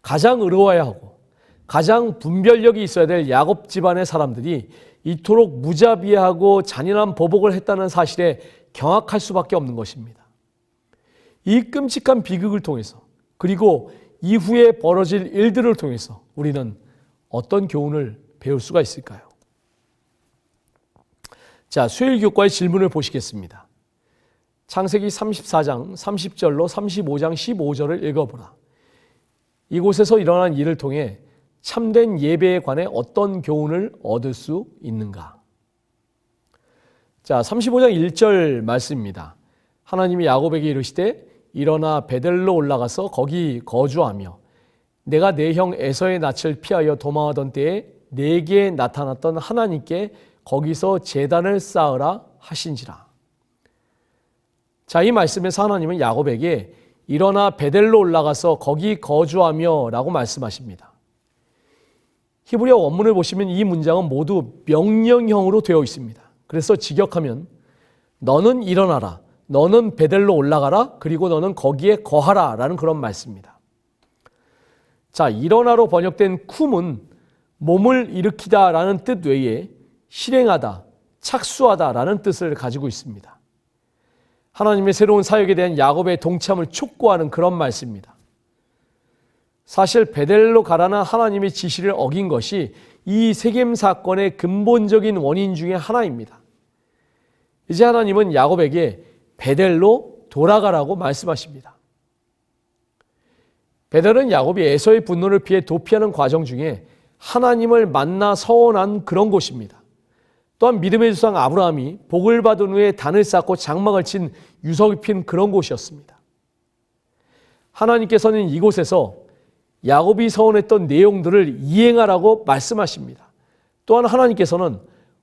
S1: 가장 의로워야 하고 가장 분별력이 있어야 될 야곱 집안의 사람들이 이토록 무자비하고 잔인한 보복을 했다는 사실에 경악할 수밖에 없는 것입니다. 이 끔찍한 비극을 통해서, 그리고 이후에 벌어질 일들을 통해서 우리는 어떤 교훈을 배울 수가 있을까요? 자, 수요일교과의 질문을 보시겠습니다. 창세기 34장 30절로 35장 15절을 읽어보라. 이곳에서 일어난 일을 통해 참된 예배에 관해 어떤 교훈을 얻을 수 있는가? 자, 35장 1절 말씀입니다. 하나님이 야곱에게 이르시되 일어나 베델로 올라가서 거기 거주하며 내가 내 형 에서의 낯을 피하여 도망하던 때에 내게 나타났던 하나님께 거기서 제단을 쌓으라 하신지라. 자, 이 말씀에서 하나님은 야곱에게 일어나 베델로 올라가서 거기 거주하며 라고 말씀하십니다. 히브리어 원문을 보시면 이 문장은 모두 명령형으로 되어 있습니다. 그래서 직역하면 너는 일어나라, 너는 베델로 올라가라, 그리고 너는 거기에 거하라 라는 그런 말씀입니다. 자, 일어나로 번역된 쿰은 몸을 일으키다 라는 뜻 외에 실행하다, 착수하다 라는 뜻을 가지고 있습니다. 하나님의 새로운 사역에 대한 야곱의 동참을 촉구하는 그런 말씀입니다. 사실 베델로 가라는 하나님의 지시를 어긴 것이 이 세겜 사건의 근본적인 원인 중에 하나입니다. 이제 하나님은 야곱에게 베델로 돌아가라고 말씀하십니다. 베델은 야곱이 에서의 분노를 피해 도피하는 과정 중에 하나님을 만나 서원한 그런 곳입니다. 또한 믿음의 조상 아브라함이 복을 받은 후에 단을 쌓고 장막을 친 유석이 핀 그런 곳이었습니다. 하나님께서는 이곳에서 야곱이 서원했던 내용들을 이행하라고 말씀하십니다. 또한 하나님께서는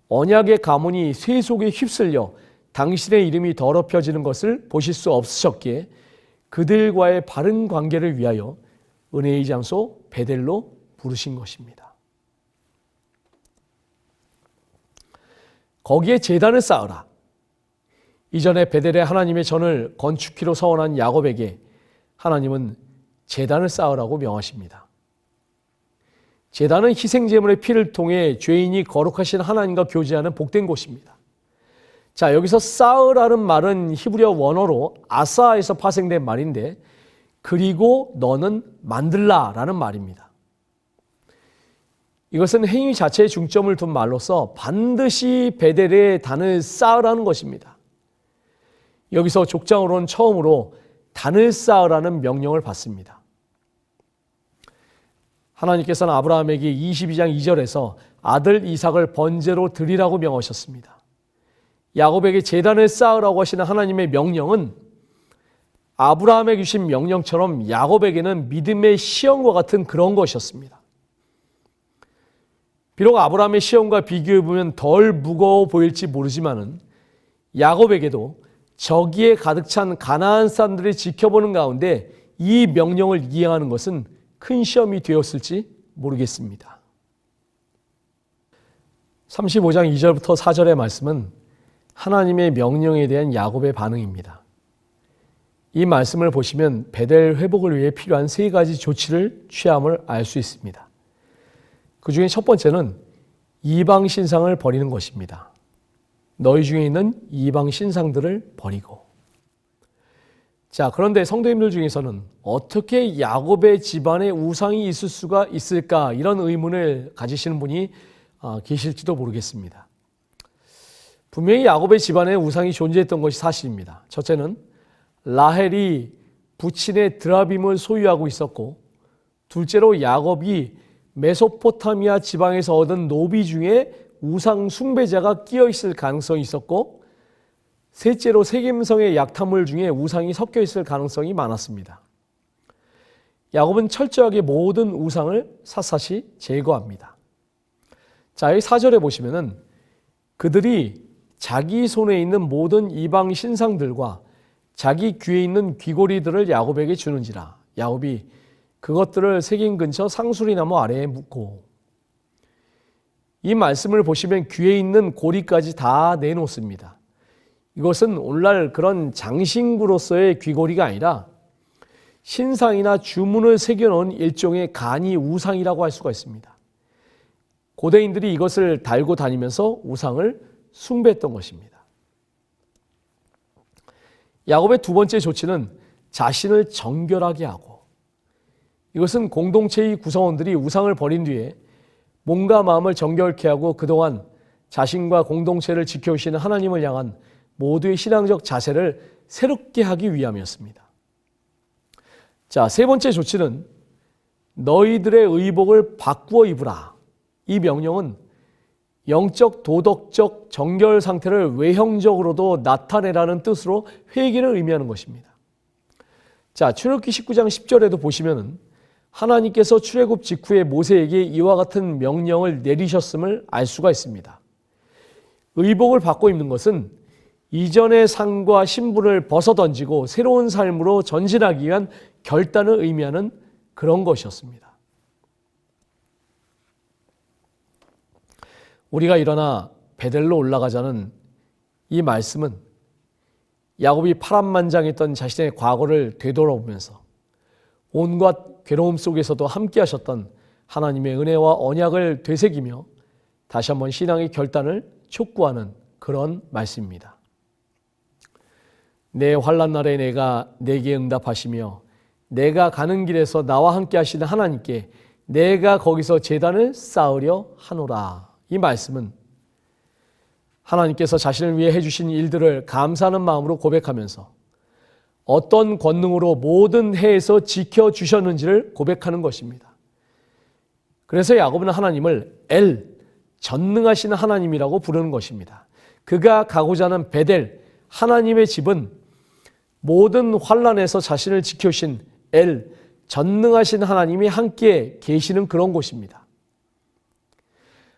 S1: 언약의 가문이 쇠 속에 휩쓸려 당신의 이름이 더럽혀지는 것을 보실 수 없으셨기에 그들과의 바른 관계를 위하여 은혜의 장소 베델로 부르신 것입니다. 거기에 제단을 쌓으라. 이전에 베델에 하나님의 전을 건축키로 서원한 야곱에게 하나님은 제단을 쌓으라고 명하십니다. 제단은 희생제물의 피를 통해 죄인이 거룩하신 하나님과 교제하는 복된 곳입니다. 자, 여기서 쌓으라는 말은 히브리어 원어로 아사에서 파생된 말인데 그리고 너는 만들라라는 말입니다. 이것은 행위 자체에 중점을 둔 말로서 반드시 베델에 단을 쌓으라는 것입니다. 여기서 족장으로는 처음으로 단을 쌓으라는 명령을 받습니다. 하나님께서는 아브라함에게 22장 2절에서 아들 이삭을 번제로 드리라고 명하셨습니다. 야곱에게 제단을 쌓으라고 하시는 하나님의 명령은 아브라함에게 주신 명령처럼 야곱에게는 믿음의 시험과 같은 그런 것이었습니다. 비록 아브라함의 시험과 비교해보면 덜 무거워 보일지 모르지만은 야곱에게도 저기에 가득 찬 가나안 사람들을 지켜보는 가운데 이 명령을 이행하는 것은 큰 시험이 되었을지 모르겠습니다. 35장 2절부터 4절의 말씀은 하나님의 명령에 대한 야곱의 반응입니다. 이 말씀을 보시면 베델 회복을 위해 필요한 세 가지 조치를 취함을 알 수 있습니다. 그 중에 첫 번째는 이방 신상을 버리는 것입니다. 너희 중에 있는 이방 신상들을 버리고. 자, 그런데 성도님들 중에서는 어떻게 야곱의 집안에 우상이 있을 수가 있을까 이런 의문을 가지시는 분이 계실지도 모르겠습니다. 분명히 야곱의 집안에 우상이 존재했던 것이 사실입니다. 첫째는 라헬이 부친의 드라빔을 소유하고 있었고, 둘째로 야곱이 메소포타미아 지방에서 얻은 노비 중에 우상 숭배자가 끼어 있을 가능성이 있었고, 셋째로 세겜성의 약탈물 중에 우상이 섞여 있을 가능성이 많았습니다. 야곱은 철저하게 모든 우상을 샅샅이 제거합니다. 자, 여기 4절에 보시면은 그들이 자기 손에 있는 모든 이방 신상들과 자기 귀에 있는 귀고리들을 야곱에게 주는지라. 야곱이 그것들을 세겜 근처 상수리나무 아래에 묻고. 이 말씀을 보시면 귀에 있는 고리까지 다 내놓습니다. 이것은 오늘날 그런 장신구로서의 귀고리가 아니라 신상이나 주문을 새겨놓은 일종의 간이 우상이라고 할 수가 있습니다. 고대인들이 이것을 달고 다니면서 우상을 숭배했던 것입니다. 야곱의 두 번째 조치는 자신을 정결하게 하고, 이것은 공동체의 구성원들이 우상을 버린 뒤에 몸과 마음을 정결케 하고 그동안 자신과 공동체를 지켜오시는 하나님을 향한 모두의 신앙적 자세를 새롭게 하기 위함이었습니다. 자, 세 번째 조치는 너희들의 의복을 바꾸어 입으라. 이 명령은 영적, 도덕적 정결 상태를 외형적으로도 나타내라는 뜻으로 회개를 의미하는 것입니다. 자, 출애굽기 19장 10절에도 보시면은 하나님께서 출애굽 직후에 모세에게 이와 같은 명령을 내리셨음을 알 수가 있습니다. 의복을 바꿔 입는 것은 이전의 상과 신분을 벗어던지고 새로운 삶으로 전진하기 위한 결단을 의미하는 그런 것이었습니다. 우리가 일어나 베델로 올라가자는 이 말씀은 야곱이 파란만장했던 자신의 과거를 되돌아보면서 온갖 괴로움 속에서도 함께 하셨던 하나님의 은혜와 언약을 되새기며 다시 한번 신앙의 결단을 촉구하는 그런 말씀입니다. 내 환난 날에 내가 내게 응답하시며 내가 가는 길에서 나와 함께 하시는 하나님께 내가 거기서 제단을 쌓으려 하노라. 이 말씀은 하나님께서 자신을 위해 해주신 일들을 감사하는 마음으로 고백하면서 어떤 권능으로 모든 해에서 지켜주셨는지를 고백하는 것입니다. 그래서 야곱은 하나님을 엘, 전능하신 하나님이라고 부르는 것입니다. 그가 가고자 하는 베델, 하나님의 집은 모든 환난에서 자신을 지켜주신 엘, 전능하신 하나님이 함께 계시는 그런 곳입니다.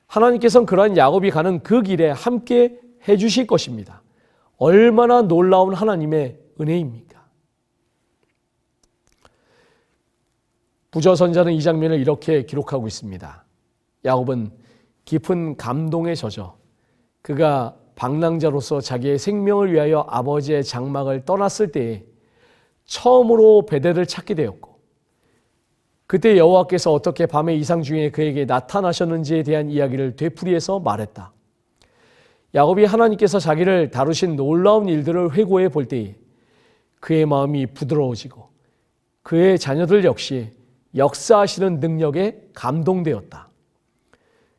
S1: 하나님께서는 그러한 야곱이 가는 그 길에 함께 해주실 것입니다. 얼마나 놀라운 하나님의 은혜입니까? 부저선자는 이 장면을 이렇게 기록하고 있습니다. 야곱은 깊은 감동에 젖어 그가 방랑자로서 자기의 생명을 위하여 아버지의 장막을 떠났을 때에 처음으로 베델을 찾게 되었고, 그때 여호와께서 어떻게 밤의 이상 중에 그에게 나타나셨는지에 대한 이야기를 되풀이해서 말했다. 야곱이 하나님께서 자기를 다루신 놀라운 일들을 회고해 볼 때에 그의 마음이 부드러워지고 그의 자녀들 역시 역사하시는 능력에 감동되었다.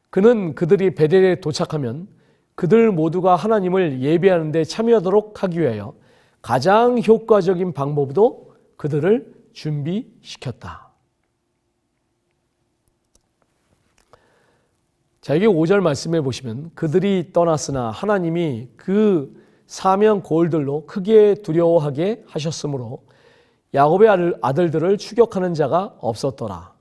S1: 그는 그들이 베델에 도착하면 그들 모두가 하나님을 예배하는 데 참여하도록 하기 위하여 가장 효과적인 방법으로 그들을 준비시켰다. 자, 이게 5절 말씀에 보시면 그들이 떠났으나 하나님이 그 사명 고을들로 크게 두려워하게 하셨으므로 야곱의 아들들을 추격하는 자가 없었더라.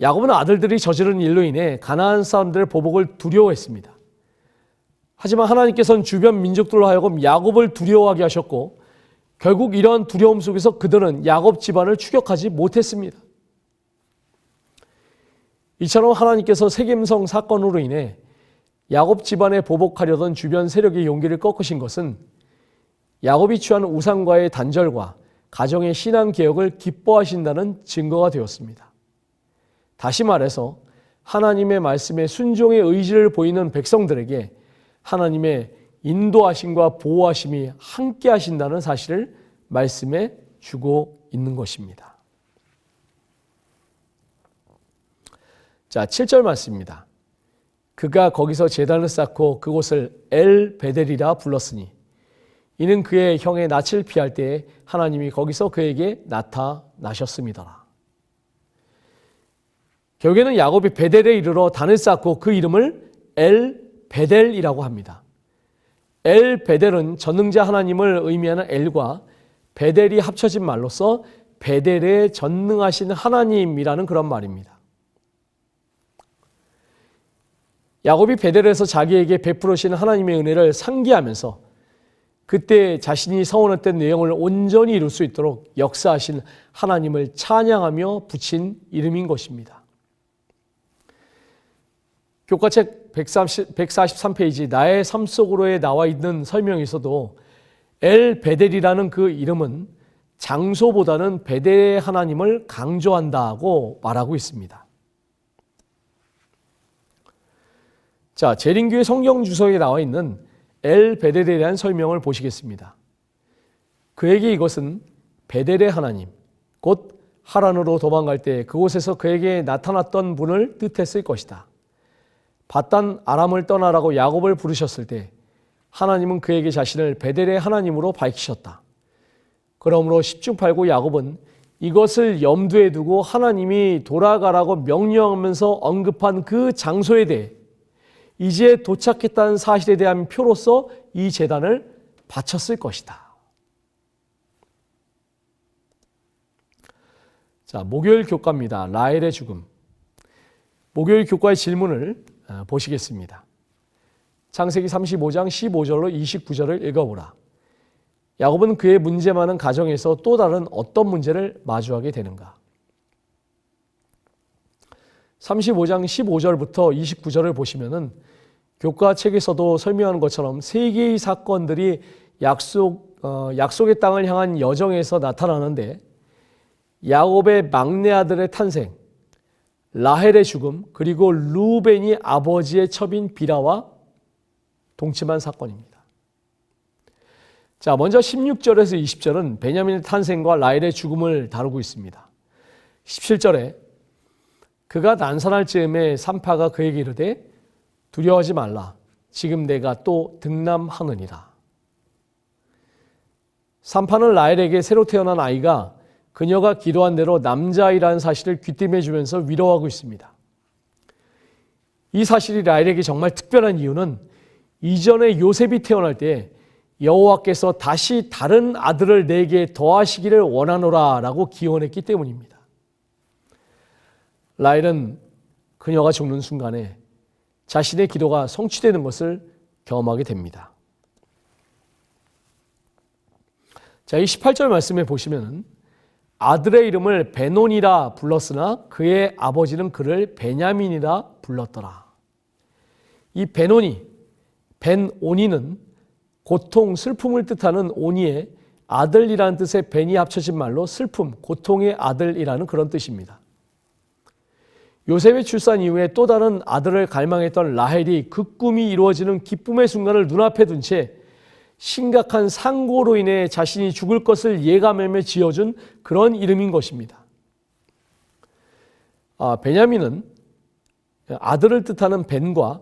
S1: 야곱은 아들들이 저지른 일로 인해 가나안 사람들의 보복을 두려워했습니다. 하지만 하나님께서는 주변 민족들로 하여금 야곱을 두려워하게 하셨고 결국 이러한 두려움 속에서 그들은 야곱 집안을 추격하지 못했습니다. 이처럼 하나님께서 세겜성 사건으로 인해 야곱 집안에 보복하려던 주변 세력의 용기를 꺾으신 것은 야곱이 취한 우상과의 단절과 가정의 신앙 개혁을 기뻐하신다는 증거가 되었습니다. 다시 말해서 하나님의 말씀에 순종의 의지를 보이는 백성들에게 하나님의 인도하심과 보호하심이 함께 하신다는 사실을 말씀해 주고 있는 것입니다. 자, 7절 말씀입니다. 그가 거기서 제단을 쌓고 그곳을 엘 베델이라 불렀으니 이는 그의 형의 낯을 피할 때에 하나님이 거기서 그에게 나타나셨습니다. 결국에는 야곱이 베델에 이르러 단을 쌓고 그 이름을 엘 베델이라고 합니다. 엘 베델은 전능자 하나님을 의미하는 엘과 베델이 합쳐진 말로서 베델에 전능하신 하나님이라는 그런 말입니다. 야곱이 베델에서 자기에게 베풀으신 하나님의 은혜를 상기하면서 그때 자신이 서원했던 내용을 온전히 이룰 수 있도록 역사하신 하나님을 찬양하며 붙인 이름인 것입니다. 교과책 143페이지 나의 삶 속으로에 나와 있는 설명에서도 엘 베델이라는 그 이름은 장소보다는 베델의 하나님을 강조한다고 말하고 있습니다. 자, 재림교회 성경 주석에 나와 있는 엘 베델에 대한 설명을 보시겠습니다. 그에게 이것은 베델의 하나님, 곧 하란으로 도망갈 때 그곳에서 그에게 나타났던 분을 뜻했을 것이다. 밧단 아람을 떠나라고 야곱을 부르셨을 때 하나님은 그에게 자신을 베델의 하나님으로 밝히셨다. 그러므로 10중 8구 야곱은 이것을 염두에 두고 하나님이 돌아가라고 명령하면서 언급한 그 장소에 대해 이제 도착했다는 사실에 대한 표로서 이 제단을 바쳤을 것이다. 자, 목요일 교과입니다. 라헬의 죽음. 목요일 교과의 질문을 보시겠습니다. 창세기 35장 15절로 29절을 읽어보라. 야곱은 그의 문제 많은 가정에서 또 다른 어떤 문제를 마주하게 되는가? 35장 15절부터 29절을 보시면은 교과책에서도 설명하는 것처럼 세 개의 사건들이 약속의 땅을 향한 여정에서 나타나는데 야곱의 막내 아들의 탄생, 라헬의 죽음, 그리고 루벤이 아버지의 첩인 비라와 동침한 사건입니다. 자, 먼저 16절에서 20절은 베냐민의 탄생과 라헬의 죽음을 다루고 있습니다. 17절에 그가 난산할 즈음에 산파가 그에게 이르되 두려워하지 말라. 지금 내가 또 등남하느니라. 산파는 라헬에게 새로 태어난 아이가 그녀가 기도한 대로 남자아이라는 사실을 귀띔해 주면서 위로하고 있습니다. 이 사실이 라헬에게 정말 특별한 이유는 이전에 요셉이 태어날 때 여호와께서 다시 다른 아들을 내게 더하시기를 원하노라 라고 기원했기 때문입니다. 라헬은 그녀가 죽는 순간에 자신의 기도가 성취되는 것을 경험하게 됩니다. 자, 이 18절 말씀에 보시면 아들의 이름을 베논이라 불렀으나 그의 아버지는 그를 베냐민이라 불렀더라. 이 베논이, 벤오니는 고통, 슬픔을 뜻하는 오니에 아들이라는 뜻의 벤이 합쳐진 말로 슬픔, 고통의 아들이라는 그런 뜻입니다. 요셉의 출산 이후에 또 다른 아들을 갈망했던 라헬이 그 꿈이 이루어지는 기쁨의 순간을 눈앞에 둔 채 심각한 상고로 인해 자신이 죽을 것을 예감하며 지어준 그런 이름인 것입니다. 베냐민은 아들을 뜻하는 벤과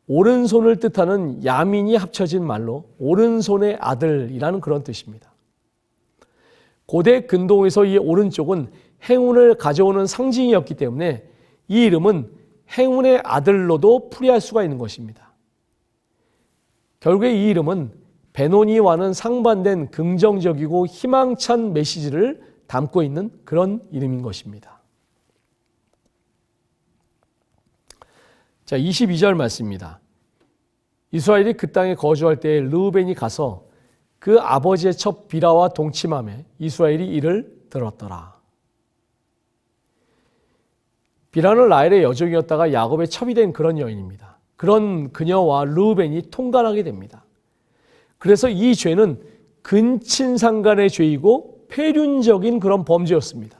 S1: 오른손을 뜻하는 야민이 합쳐진 말로 오른손의 아들이라는 그런 뜻입니다. 고대 근동에서 이 오른쪽은 행운을 가져오는 상징이었기 때문에 이 이름은 행운의 아들로도 풀이할 수가 있는 것입니다. 결국에 이 이름은 베노니와는 상반된 긍정적이고 희망찬 메시지를 담고 있는 그런 이름인 것입니다. 자, 22절 말씀입니다. 이스라엘이 그 땅에 거주할 때에 르우벤이 가서 그 아버지의 첩 비라와 동침하며 이스라엘이 이를 들었더라. 비라는 라헬의 여종이었다가 야곱의 첩이 된 그런 여인입니다. 그런 그녀와 르우벤이 통간하게 됩니다. 그래서 이 죄는 근친상간의 죄이고 폐륜적인 그런 범죄였습니다.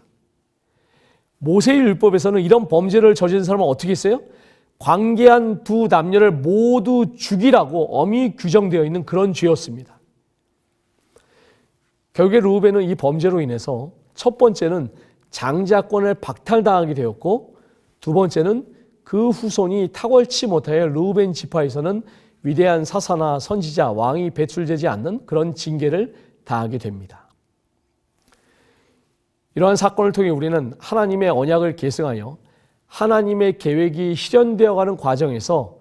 S1: 모세의 율법에서는 이런 범죄를 저지른 사람은 어떻게 했어요? 관계한 두 남녀를 모두 죽이라고 엄히 규정되어 있는 그런 죄였습니다. 결국에 르우벤은 이 범죄로 인해서 첫 번째는 장자권을 박탈당하게 되었고 두 번째는 그 후손이 탁월치 못하여 르우벤 지파에서는 위대한 사사나 선지자, 왕이 배출되지 않는 그런 징계를 당하게 됩니다. 이러한 사건을 통해 우리는 하나님의 언약을 계승하여 하나님의 계획이 실현되어가는 과정에서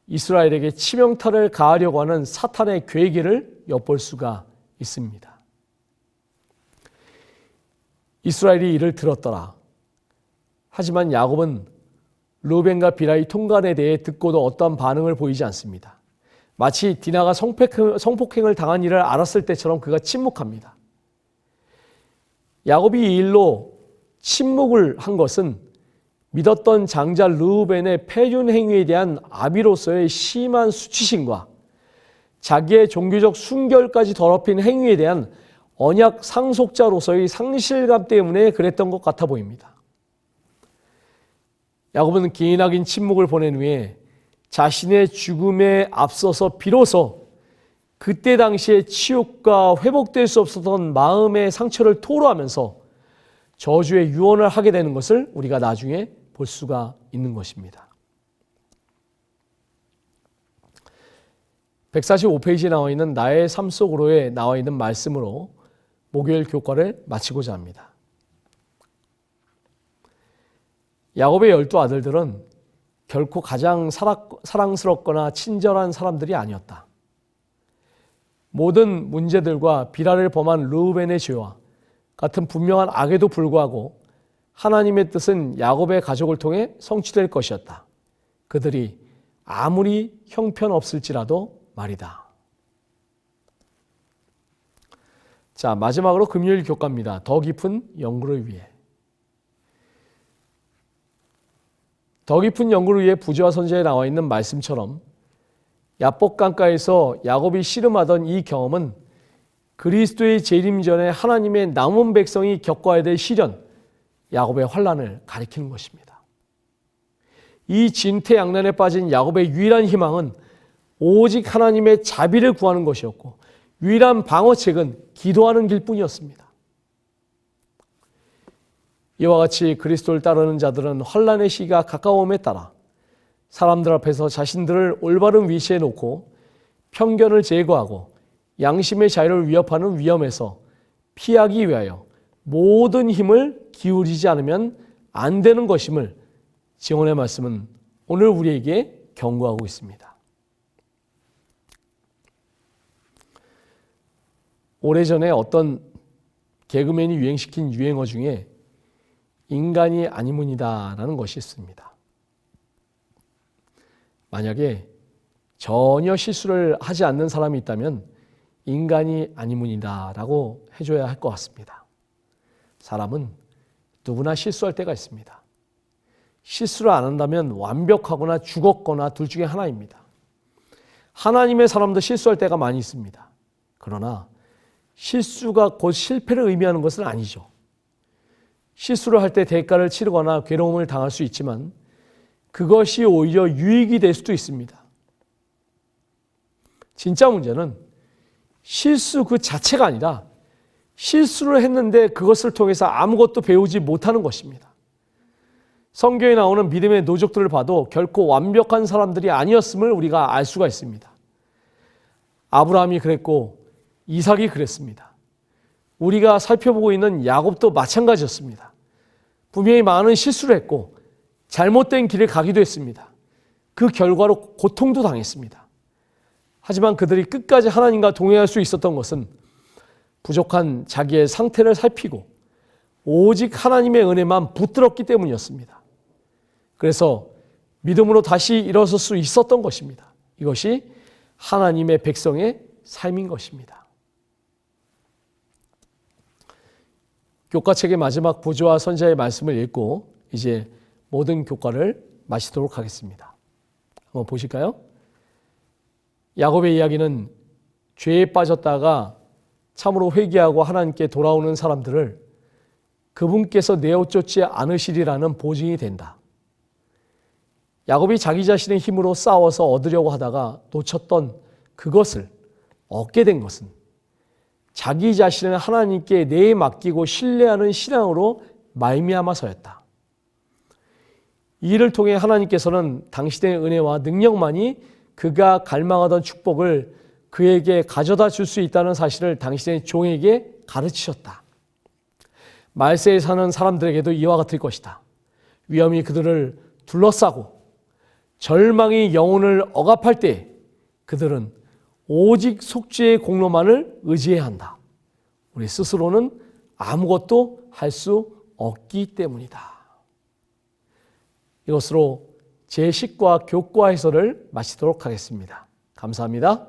S1: 이스라엘에게 치명타를 가하려고 하는 사탄의 괴계를 엿볼 수가 있습니다. 이스라엘이 이를 들었더라. 하지만 야곱은 르우벤과 비라의 통간에 대해 듣고도 어떠한 반응을 보이지 않습니다. 마치 디나가 성폭행을 당한 일을 알았을 때처럼 그가 침묵합니다. 야곱이 이 일로 침묵을 한 것은 믿었던 장자 르우벤의 폐륜 행위에 대한 아비로서의 심한 수치심과 자기의 종교적 순결까지 더럽힌 행위에 대한 언약 상속자로서의 상실감 때문에 그랬던 것 같아 보입니다. 야곱은 기나긴 침묵을 보낸 후에 자신의 죽음에 앞서서 비로소 그때 당시에 치욕과 회복될 수 없었던 마음의 상처를 토로하면서 저주의 유언을 하게 되는 것을 우리가 나중에 볼 수가 있는 것입니다. 145페이지에 나와 있는 나의 삶 속으로에 나와 있는 말씀으로 목요일 교과를 마치고자 합니다. 야곱의 12 아들들은 결코 가장 사랑스럽거나 친절한 사람들이 아니었다. 모든 문제들과 비라를 범한 르우벤의 죄와 같은 분명한 악에도 불구하고 하나님의 뜻은 야곱의 가족을 통해 성취될 것이었다. 그들이 아무리 형편없을지라도 말이다. 자, 마지막으로 금요일 교과입니다. 더 깊은 연구를 위해. 더 깊은 연구를 위해 부지와 선지자에 나와 있는 말씀처럼 야복 강가에서 야곱이 씨름하던 이 경험은 그리스도의 재림 전에 하나님의 남은 백성이 겪어야 될 시련, 야곱의 환난을 가리키는 것입니다. 이 진퇴양난에 빠진 야곱의 유일한 희망은 오직 하나님의 자비를 구하는 것이었고 유일한 방어책은 기도하는 길뿐이었습니다. 이와 같이 그리스도를 따르는 자들은 환난의 시기가 가까움에 따라 사람들 앞에서 자신들을 올바른 위치에 놓고 편견을 제거하고 양심의 자유를 위협하는 위험에서 피하기 위하여 모든 힘을 기울이지 않으면 안 되는 것임을 증언의 말씀은 오늘 우리에게 경고하고 있습니다. 오래전에 어떤 개그맨이 유행시킨 유행어 중에 인간이 아니문이다 라는 것이 있습니다. 만약에 전혀 실수를 하지 않는 사람이 있다면 인간이 아니문이다 라고 해줘야 할 것 같습니다. 사람은 누구나 실수할 때가 있습니다. 실수를 안 한다면 완벽하거나 죽었거나 둘 중에 하나입니다. 하나님의 사람도 실수할 때가 많이 있습니다. 그러나 실수가 곧 실패를 의미하는 것은 아니죠. 실수를 할 때 대가를 치르거나 괴로움을 당할 수 있지만 그것이 오히려 유익이 될 수도 있습니다. 진짜 문제는 실수 그 자체가 아니라 실수를 했는데 그것을 통해서 아무것도 배우지 못하는 것입니다. 성경에 나오는 믿음의 노족들을 봐도 결코 완벽한 사람들이 아니었음을 우리가 알 수가 있습니다. 아브라함이 그랬고 이삭이 그랬습니다. 우리가 살펴보고 있는 야곱도 마찬가지였습니다. 분명히 많은 실수를 했고 잘못된 길을 가기도 했습니다. 그 결과로 고통도 당했습니다. 하지만 그들이 끝까지 하나님과 동행할 수 있었던 것은 부족한 자기의 상태를 살피고 오직 하나님의 은혜만 붙들었기 때문이었습니다. 그래서 믿음으로 다시 일어설 수 있었던 것입니다. 이것이 하나님의 백성의 삶인 것입니다. 교과책의 마지막 부조와 선지자의 말씀을 읽고 이제 모든 교과를 마치도록 하겠습니다. 한번 보실까요? 야곱의 이야기는 죄에 빠졌다가 참으로 회개하고 하나님께 돌아오는 사람들을 그분께서 내어쫓지 않으시리라는 보증이 된다. 야곱이 자기 자신의 힘으로 싸워서 얻으려고 하다가 놓쳤던 그것을 얻게 된 것은 자기 자신을 하나님께 내에 맡기고 신뢰하는 신앙으로 말미암아서였다. 이 일을 통해 하나님께서는 당신의 은혜와 능력만이 그가 갈망하던 축복을 그에게 가져다 줄 수 있다는 사실을 당신의 종에게 가르치셨다. 말세에 사는 사람들에게도 이와 같을 것이다. 위험이 그들을 둘러싸고 절망이 영혼을 억압할 때 그들은 오직 속죄의 공로만을 의지해야 한다. 우리 스스로는 아무것도 할 수 없기 때문이다. 이것으로 제10과 교과 해설을 마치도록 하겠습니다. 감사합니다.